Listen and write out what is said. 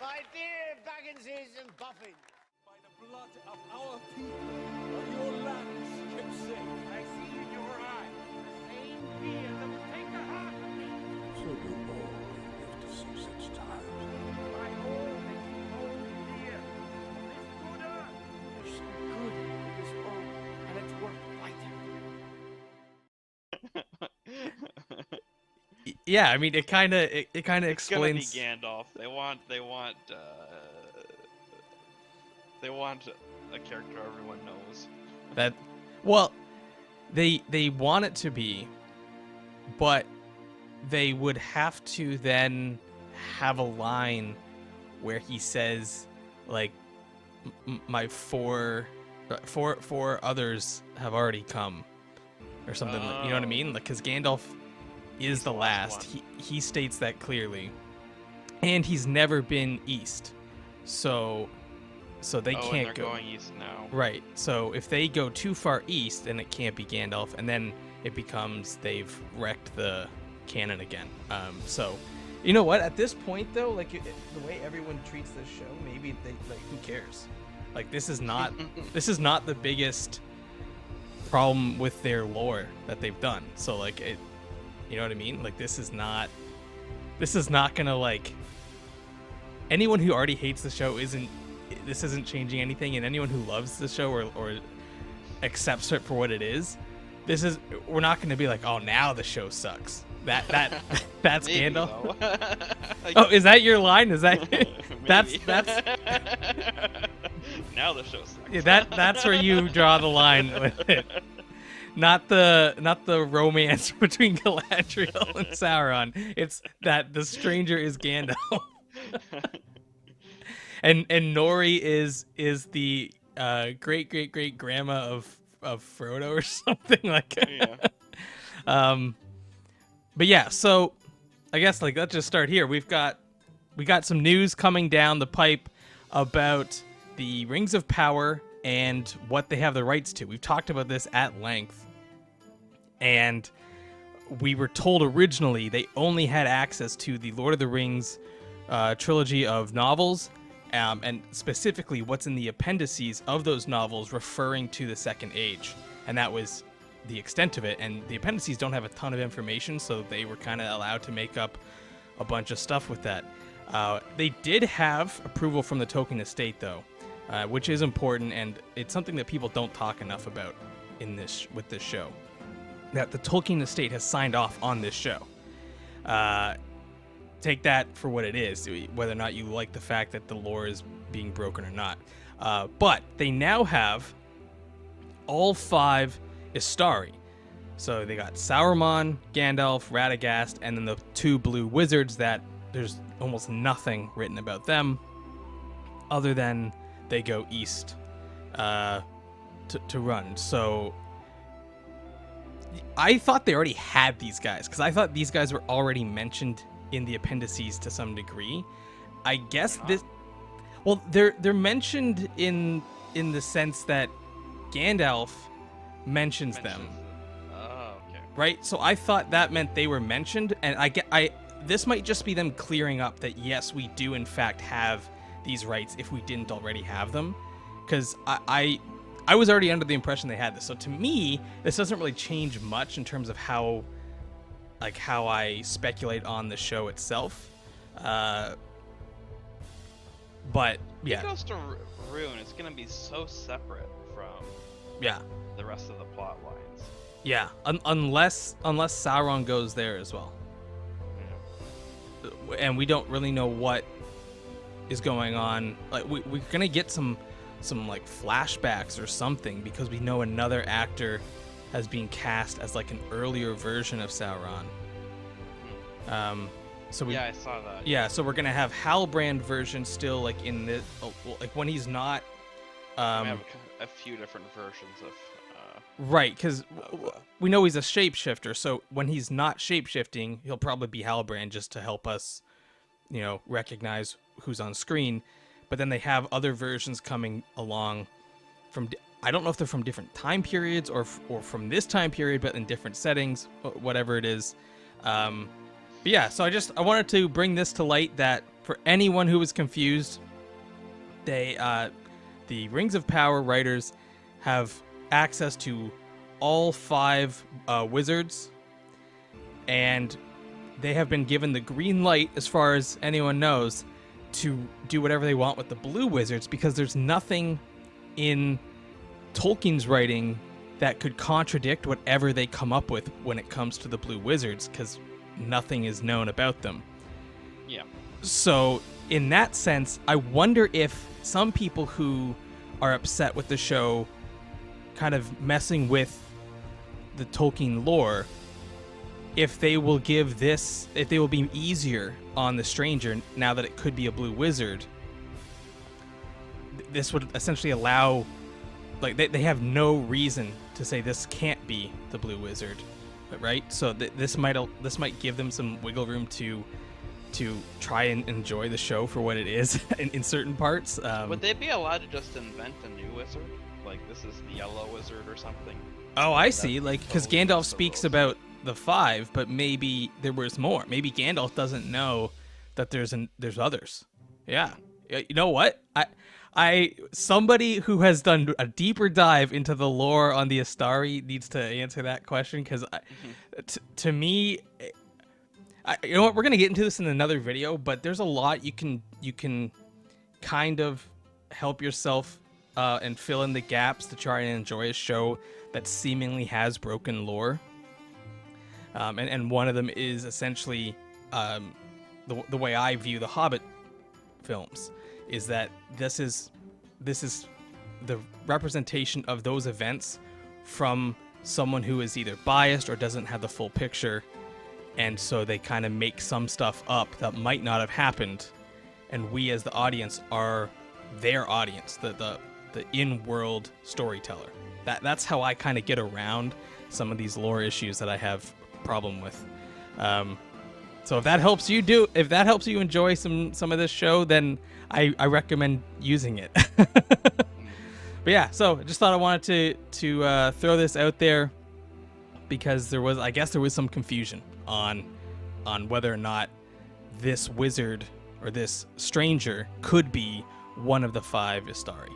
My dear Bagginses and Buffins. By the blood of our people, are your lands kept safe? I see in your eyes the same fear that will take the heart of me. So do all who live to see such times. By all that you hold dear, this good earth. There's some good in this world, and it's worth fighting. Yeah, I mean, it kind of It's gonna be explains. Gandalf. They want a character everyone knows. That, well, they want it to be, but they would have to then have a line where he says, like, my four others have already come, or something. Like, you know what I mean? Like, because Gandalf is the last. He states that clearly, and he's never been east, so they and can't they're go. going east now. Right. So if they go too far east, then it can't be Gandalf, and then it becomes they've wrecked the canon again. So, you know what? At this point, though, like the way everyone treats this show, maybe they like who cares? Like this is not the biggest problem with their lore that they've done. So like it, you know what I mean? Like this is not gonna like anyone who already hates the show isn't changing anything, and anyone who loves the show or accepts it for what it is, we're not going to be like, oh, now the show sucks. That's Maybe, Gandalf. Like, Oh, is that your line? Is that that's now the show sucks. yeah, that's where you draw the line with it. Not the romance between Galadriel and Sauron. It's that the stranger is Gandalf. And Nori is the great grandma of Frodo or something like that. Yeah. But yeah, so I guess like let's just start here. We got some news coming down the pipe about the Rings of Power and what they have the rights to. We've talked about this at length, and we were told originally they only had access to the Lord of the Rings trilogy of novels. And specifically what's in the appendices of those novels referring to the Second Age. And that was the extent of it. And the appendices don't have a ton of information, so they were kind of allowed to make up a bunch of stuff with that. They did have approval from the Tolkien estate, though, which is important, and it's something that people don't talk enough about with this show. That the Tolkien estate has signed off on this show. Take that for what it is, whether or not you like the fact that the lore is being broken or not. But they now have all 5 Istari. So they got Sauron, Gandalf, Radagast, and then the 2 blue wizards that there's almost nothing written about them other than they go east to run. So I thought they already had these guys, because I thought these guys were already mentioned in the appendices to some degree. I guess they're mentioned in the sense that Gandalf mentions them. Oh, okay. Right? So I thought that meant they were mentioned, and this might just be them clearing up that yes, we do in fact have these rights if we didn't already have them, because I was already under the impression they had this. So to me, this doesn't really change much in terms of how I speculate on the show itself. But yeah. It goes to Rune. It's gonna be so separate from the rest of the plot lines. Yeah, unless Sauron goes there as well. Yeah. And we don't really know what is going on. Like we're gonna get some like flashbacks or something, because we know another actor has been cast as like an earlier version of Sauron. So I saw that. Yeah, so we're gonna have Halbrand version still like in the like when he's not. We have a few different versions of. Right, because we know he's a shapeshifter. So when he's not shapeshifting, he'll probably be Halbrand just to help us, recognize who's on screen. But then they have other versions coming along from. I don't know if they're from different time periods or from this time period, but in different settings, whatever it is. But yeah, so I wanted to bring this to light that for anyone who was confused, the Rings of Power writers have access to all 5 wizards, and they have been given the green light, as far as anyone knows, to do whatever they want with the blue wizards, because there's nothing in Tolkien's writing that could contradict whatever they come up with when it comes to the blue wizards, because nothing is known about them. Yeah. So in that sense, I wonder if some people who are upset with the show kind of messing with the Tolkien lore, if they will be easier on the stranger now that it could be a blue wizard. This would essentially allow, like, they have no reason to say this can't be the blue wizard, right? So this might give them some wiggle room to try and enjoy the show for what it is in certain parts. Would they be allowed to just invent a new wizard? Like, this is the yellow wizard or something? Oh, I see. Like, because Gandalf speaks about the 5, but maybe there was more. Maybe Gandalf doesn't know that there's others. Yeah. You know what? Somebody who has done a deeper dive into the lore on the Astari needs to answer that question, because to me, you know what? We're gonna get into this in another video, but there's a lot you can kind of help yourself and fill in the gaps to try and enjoy a show that seemingly has broken lore. And one of them is essentially the way I view the Hobbit films, is that this is the representation of those events from someone who is either biased or doesn't have the full picture, and so they kind of make some stuff up that might not have happened, and we as the audience are their audience, the in-world storyteller. That's how I kind of get around some of these lore issues that I have problem with. So if that helps you enjoy some of this show, then I recommend using it. But yeah, so I just thought I wanted to throw this out there, because there was some confusion on whether or not this wizard or this stranger could be one of the 5 Istari.